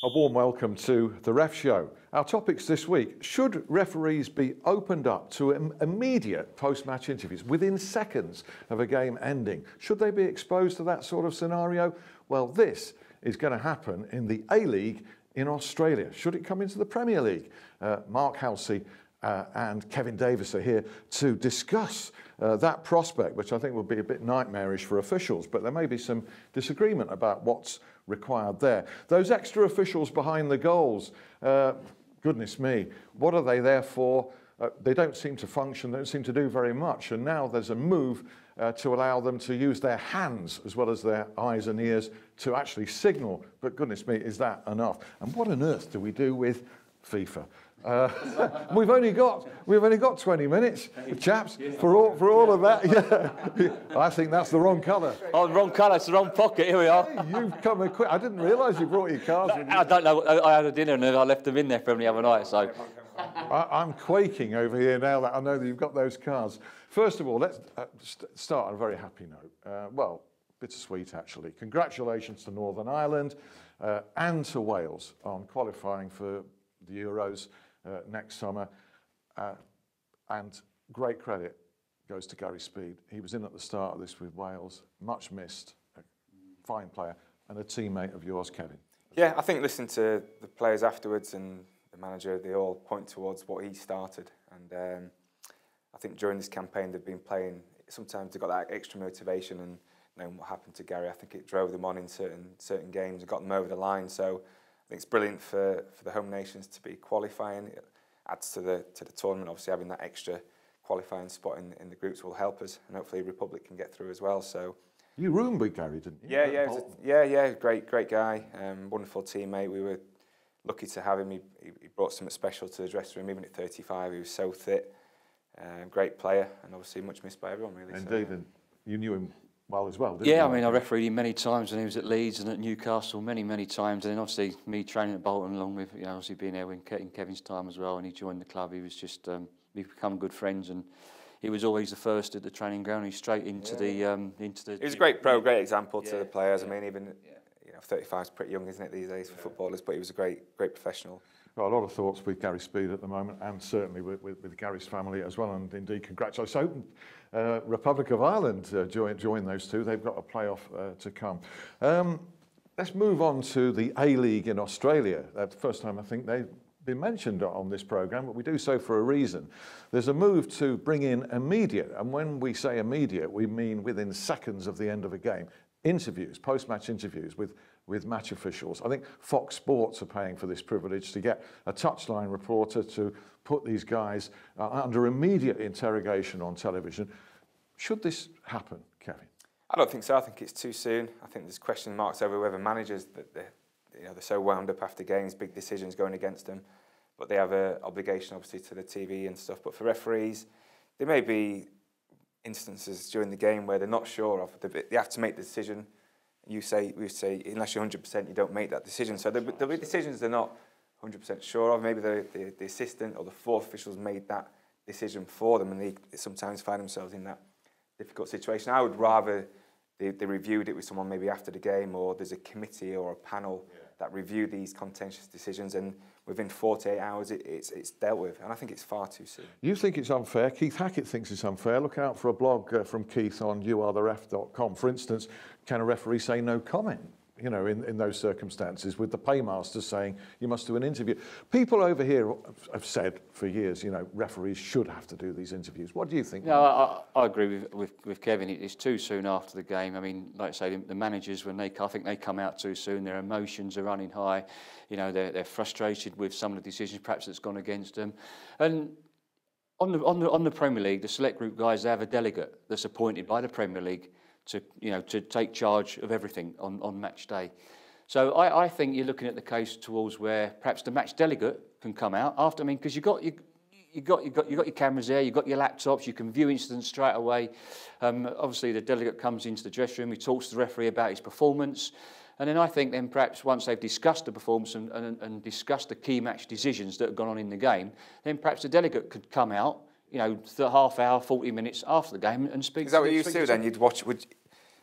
A warm welcome to the Ref Show. Our topics this week: should referees be opened up to immediate post-match interviews within seconds of a game ending? Should they be exposed to that sort of scenario? Well, this is going to happen in the A-League in Australia. Should it come into the Premier League? Mark Halsey and Kevin Davies are here to discuss that prospect, which I think will be a bit nightmarish for officials, but there may be some disagreement about what's required there. Those extra officials behind the goals, goodness me, what are they there for? They don't seem to function, they don't seem to do very much, and now there's a move to allow them to use their hands as well as their eyes and ears to actually signal. But goodness me, is that enough? And what on earth do we do with FIFA? We've only got 20 minutes, chaps, for all of that. Yeah. I think that's the wrong colour. Oh, the wrong colour. It's the wrong pocket. Here we are. Hey, you've come quick. I didn't realise you brought your cards. I don't know. I had a dinner and I left them in there from the other night. So I'm quaking over here now that I know that you've got those cards. First of all, let's start on a very happy note. Well, bittersweet actually. Congratulations to Northern Ireland and to Wales on qualifying for the Euros next summer, and great credit goes to Gary Speed. He was in at the start of this with Wales, much missed, a fine player, and a teammate of yours, Kevin. Yeah, I think listening to the players afterwards and the manager, they all point towards what he started, and I think during this campaign they've been playing, sometimes they've got that extra motivation, and knowing what happened to Gary, I think it drove them on in certain games and got them over the line. So I think it's brilliant for the home nations to be qualifying. It adds to the tournament. Obviously, having that extra qualifying spot in the groups will help us, and hopefully Republic can get through as well. So you roomed with Gary, didn't you? Yeah, great guy, wonderful teammate. We were lucky to have him. He brought something special to the dressing room. Even at 35, he was so fit. Great player, and obviously much missed by everyone, really. Indeed, so, and you knew him well as well, didn't you? yeah, I mean, I refereed him many times when he was at Leeds and at Newcastle many times, and then obviously me training at Bolton, along with obviously being there in Kevin's time as well. And he joined the club. He was just we've become good friends, and he was always the first at the training ground. He's straight into the He was a great pro, great example to the players. I mean, even 35 is pretty young, isn't it, these days for footballers? But he was a great professional. Got a lot of thoughts with Gary Speed at the moment, and certainly with Gary's family as well. And indeed, congratulations. So, Republic of Ireland join those two. They've got a playoff to come. Let's move on to the A-League in Australia. That's the first time I think they've been mentioned on this programme, but we do so for a reason. There's a move to bring in immediate, and when we say immediate, we mean within seconds of the end of a game, interviews, post-match interviews with match officials. I think Fox Sports are paying for this privilege to get a touchline reporter to put these guys under immediate interrogation on television. Should this happen, Kevin? I don't think so. I think it's too soon. I think there's question marks over whether managers, that they're so wound up after games, big decisions going against them, but they have an obligation obviously to the TV and stuff. But for referees, there may be instances during the game where they're not sure of. They have to make the decision. We say, unless you're 100%, you don't make that decision. So there'll be decisions they're not 100% sure of. Maybe the assistant or the fourth officials made that decision for them, and they sometimes find themselves in that difficult situation. I would rather they reviewed it with someone maybe after the game, or there's a committee or a panel that review these contentious decisions, and within 48 hours it's dealt with. And I think it's far too soon. You think it's unfair. Keith Hackett thinks it's unfair. Look out for a blog from Keith on youaretheref.com. For instance, can a referee say no comment, in those circumstances, with the paymaster saying you must do an interview? People over here have said for years, referees should have to do these interviews. What do you think? No, I agree with Kevin. It's too soon after the game. I mean, like I say, the managers, I think they come out too soon. Their emotions are running high. They're frustrated with some of the decisions perhaps that's gone against them. And on the Premier League, the select group guys, they have a delegate that's appointed by the Premier League to take charge of everything on match day. So I think you're looking at the case towards where perhaps the match delegate can come out after. I mean, because you got your cameras there, you've got your laptops, you can view incidents straight away. Obviously, the delegate comes into the dressing room, he talks to the referee about his performance, and then I think then perhaps once they've discussed the performance and discussed the key match decisions that have gone on in the game, then perhaps the delegate could come out, the half hour, 40 minutes after the game and speak. Is that what you used to do then? You'd watch,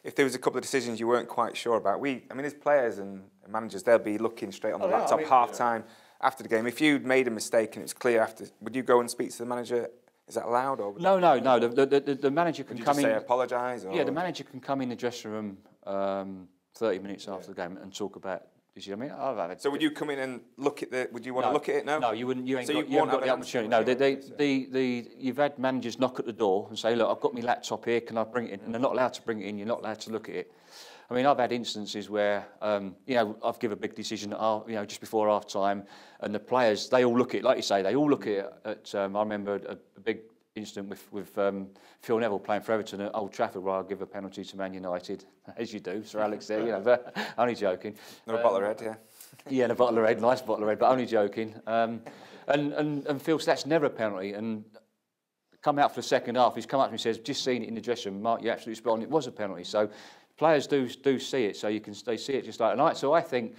if there was a couple of decisions you weren't quite sure about, I mean, as players and managers, they'll be looking straight on the laptop half-time after the game. If you'd made a mistake and it's clear after, would you go and speak to the manager? Is that allowed? Or no. The manager can come in. Say apologise? Yeah, the manager can come in the dressing room 30 minutes after the game and talk about. I mean, so would you come in and look at the? Would you want to look at it? No, you wouldn't. You haven't got the opportunity. No, you've had managers knock at the door and say, "Look, I've got my laptop here. Can I bring it in?" And they're not allowed to bring it in. You're not allowed to look at it. I mean, I've had instances where I've given a big decision just before half time, and the players they all look at it, like you say, they all look at it. I remember a big incident with Phil Neville playing for Everton at Old Trafford, where I'll give a penalty to Man United, as you do, Sir Alex there, but only joking. Not a bottle of red, yeah. Yeah, a bottle of red, nice bottle of red, but only joking. And Phil said, that's never a penalty. And come out for the second half, he's come up to me and says, just seen it in the dressing room, Mark, you're absolutely spot on, it was a penalty. So players do see it, so they see it just like tonight. So I think,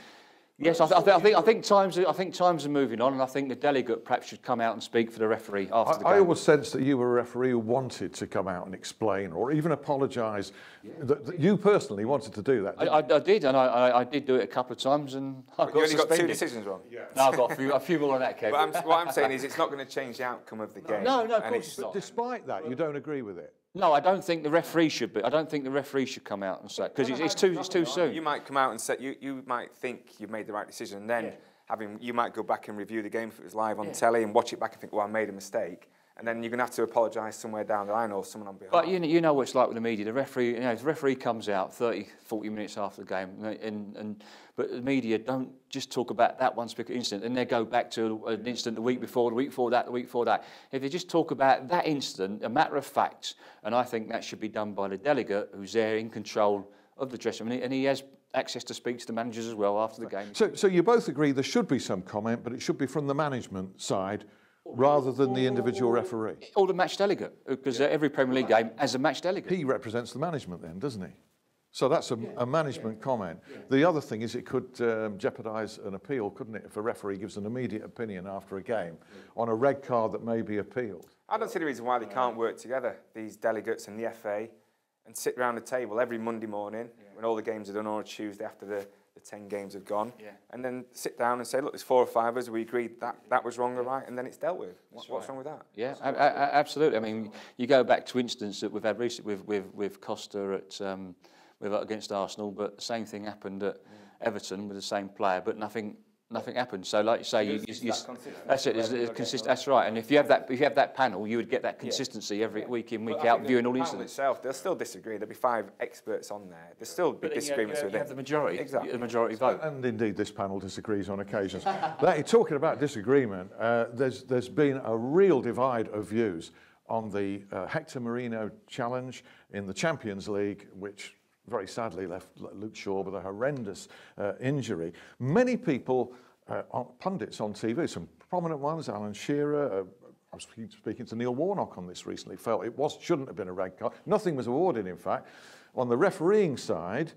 yes, I think times are moving on, and I think the delegate perhaps should come out and speak for the referee after the game. I always sensed that you were a referee who wanted to come out and explain or even apologise. That you personally wanted to do that. I did, and I did do it a couple of times, and I got suspended. You only got 2 decisions wrong. Yeah. No, I've got a few more on that, Kevin. But what I'm saying is, it's not going to change the outcome of the game. No, of course it's not. Despite that, you don't agree with it. No, I don't think the referee should be. I don't think the referee should come out and say, because it's too soon. You might come out and say you might think you've made the right decision, and then you might go back and review the game if it was live on telly and watch it back and think, well, I made a mistake, and then you're going to have to apologise somewhere down the line or someone on behalf. But you know what it's like with the media. The referee, if the referee comes out 30, 40 minutes after the game, but the media don't just talk about that one specific incident, and they go back to an incident the week before, the week before that, the week before that. If they just talk about that incident, a matter of fact, and I think that should be done by the delegate who's there in control of the dressing room, and he has access to speak to the managers as well after the game. So you both agree there should be some comment, but it should be from the management side rather than the individual referee? Or the match delegate, because every Premier League game has a match delegate. He represents the management then, doesn't he? So that's a management comment. The other thing is it could jeopardise an appeal, couldn't it, if a referee gives an immediate opinion after a game on a red card that may be appealed. I don't see the reason why they can't work together, these delegates and the FA, and sit around the table every Monday morning when all the games are done, or a Tuesday after the 10 games have gone, and then sit down and say, look, there's 4 or 5 of us, we agreed that was wrong or right, and then it's dealt with. What's wrong with that? Yeah, absolutely. I mean, you go back to incidents that we've had recently with Costa against Arsenal, but the same thing happened at Everton with the same player, but nothing happened. So, like you say, that's it. It's consistent. That's right. And if you have that panel, you would get that consistency every week in, week out, viewing all the incidents. Itself, they'll still disagree. There'll be 5 experts on there. There's still big disagreements with it. You have the majority, exactly. The majority vote. And indeed, this panel disagrees on occasions. Talking about disagreement, there's been a real divide of views on the Hector Moreno challenge in the Champions League, which very sadly left Luke Shaw with a horrendous injury. Many people, pundits on TV, some prominent ones, Alan Shearer, I was speaking to Neil Warnock on this recently, felt it shouldn't have been a red card. Nothing was awarded, in fact. On the refereeing side,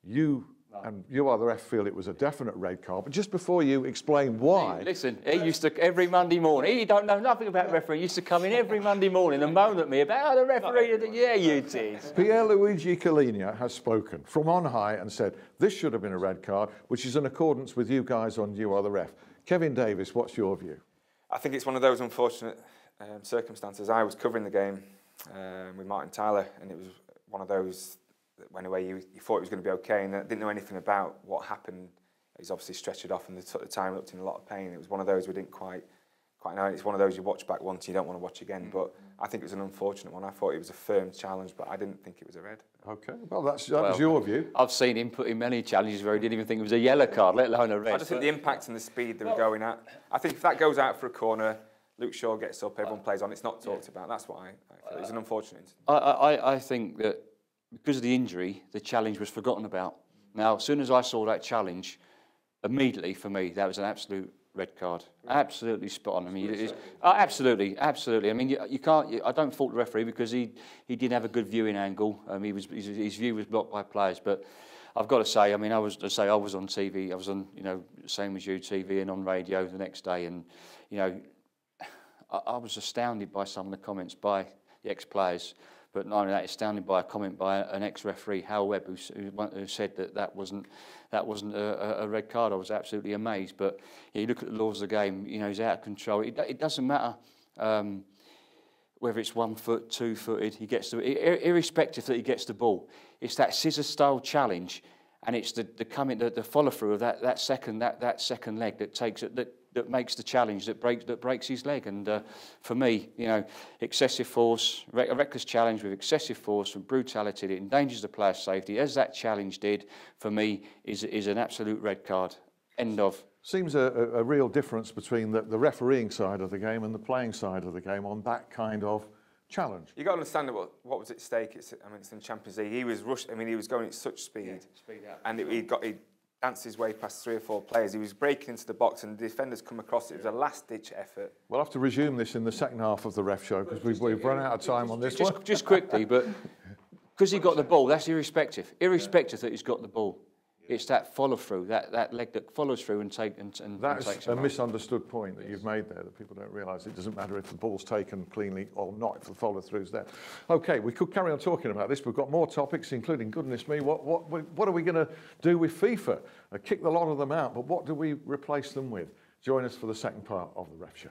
you are the ref feel it was a definite red card, but just before you explain why... Hey, listen, he used to, every Monday morning, he don't know nothing about refereeing, he used to come in every Monday morning and moan at me about, the referee, yeah, you did. Pierluigi Collina has spoken from on high and said, this should have been a red card, which is in accordance with you guys on You Are the Ref. Kevin Davies, what's your view? I think it's one of those unfortunate circumstances. I was covering the game with Martin Tyler, and it was one of those... went away, you thought it was going to be okay, and didn't know anything about what happened. He's obviously stretched it off, and they took the time, looked in a lot of pain. It was one of those we didn't quite know. It's one of those you watch back once, you don't want to watch again. But I think it was an unfortunate one. I thought it was a firm challenge, but I didn't think it was a red. Okay, well, that was your view. I've seen him put in many challenges where he didn't even think it was a yellow card, let alone a red. I just think the impact and the speed they were going at. I think if that goes out for a corner, Luke Shaw gets up, everyone plays on, it's not talked about. That's what I feel. It was an unfortunate incident. I think that because of the injury, the challenge was forgotten about. Now, as soon as I saw that challenge, immediately for me, that was an absolute red card. Absolutely spot on. I mean, absolutely. I mean, you can't. I don't fault the referee because he didn't have a good viewing angle. His view was blocked by players. But I've got to say, I mean, I was on TV. I was on, same as you, TV and on radio the next day, and I was astounded by some of the comments by the ex-players. But not only that, it's astounded by a comment by an ex-referee, Hal Webb, who said that wasn't a red card. I was absolutely amazed. But yeah, you look at the laws of the game, you know, he's out of control. It doesn't matter whether it's 1 foot, 2-footed, he gets irrespective that he gets the ball. It's that scissor-style challenge, and it's the follow-through of that second leg that makes the challenge, that breaks his leg. And for me, you know, excessive force, a reckless challenge with excessive force and brutality that endangers the player's safety, as that challenge did, for me, is an absolute red card. End of. Seems a real difference between the refereeing side of the game and the playing side of the game on that kind of challenge. You got to understand what was at stake. It's in the Champions League. He was rushed. I mean, he was going at such speed, speed out. And he danced his way past 3 or 4 players. He was breaking into the box, and the defenders come across. It was a last-ditch effort. We'll have to resume this in the second half of the ref show because we've run out of time on this one. Just quickly, but because he got the ball, that's irrespective. Irrespective that he's got the ball. It's that follow-through, that leg that follows through and takes That's a misunderstood point that you've made there, that people don't realise. It doesn't matter if the ball's taken cleanly or not, if the follow-through's there. OK, we could carry on talking about this. We've got more topics, including, goodness me, what are we going to do with FIFA? Kick the lot of them out, but what do we replace them with? Join us for the second part of the Ref Show.